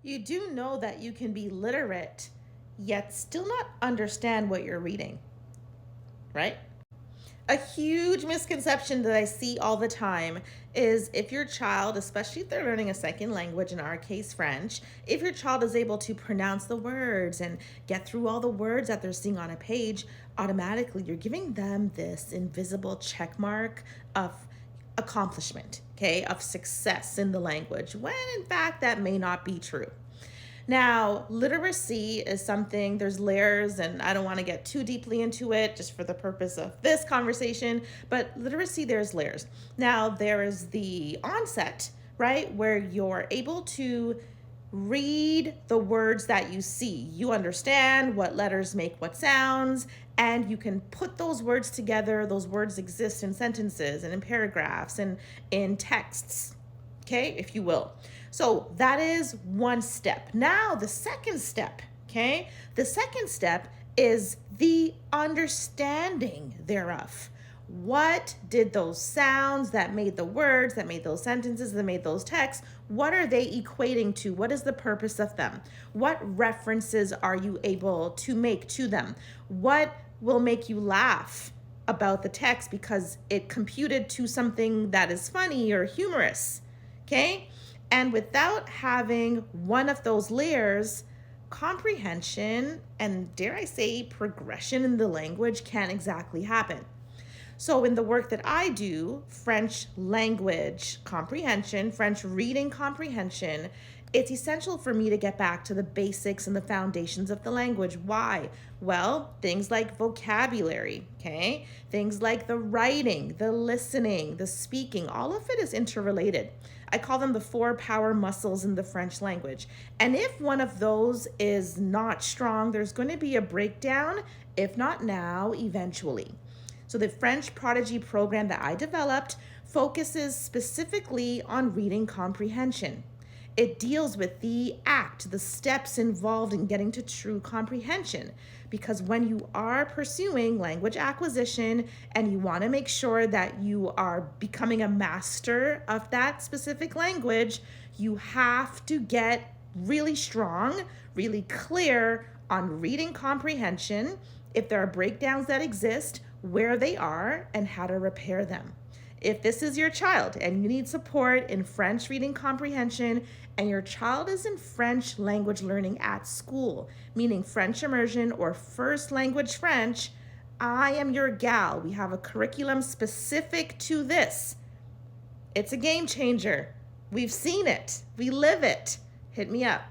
You do know that you can be literate, yet still not understand what you're reading, right? A huge misconception that I see all the time is if your child, especially if they're learning a second language, in our case French, if your child is able to pronounce the words and get through all the words that they're seeing on a page, automatically you're giving them this invisible check mark of accomplishment, okay, of success in the language, when in fact that may not be true. Now, literacy is something, there's layers, and I don't want to get too deeply into it just for the purpose of this conversation, but literacy, there's layers. Now, there is the onset, right, where you're able to read the words that you see. You understand what letters make what sounds, and you can put those words together. Those words exist in sentences and in paragraphs and in texts, okay, if you will. So that is one step. Now, the second step, okay, the second step is the understanding thereof. What did those sounds that made the words, that made those sentences, that made those texts, what are they equating to? What is the purpose of them? What references are you able to make to them? What will make you laugh about the text because it computed to something that is funny or humorous? Okay? And without having one of those layers, comprehension and, dare I say, progression in the language can't exactly happen. So in the work that I do, French language comprehension, French reading comprehension, it's essential for me to get back to the basics and the foundations of the language. Why? Well, things like vocabulary, okay? Things like the writing, the listening, the speaking, all of it is interrelated. I call them the four power muscles in the French language. And if one of those is not strong, there's going to be a breakdown, if not now, eventually. So the French Prodigy program that I developed focuses specifically on reading comprehension. It deals with the act, the steps involved in getting to true comprehension. Because when you are pursuing language acquisition and you want to make sure that you are becoming a master of that specific language, you have to get really strong, really clear on reading comprehension, if there are breakdowns that exist, where they are, and how to repair them. If this is your child and you need support in French reading comprehension, and your child is in French language learning at school, meaning French immersion or first language French, I am your gal. We have a curriculum specific to this. It's a game changer. We've seen it. We live it. Hit me up.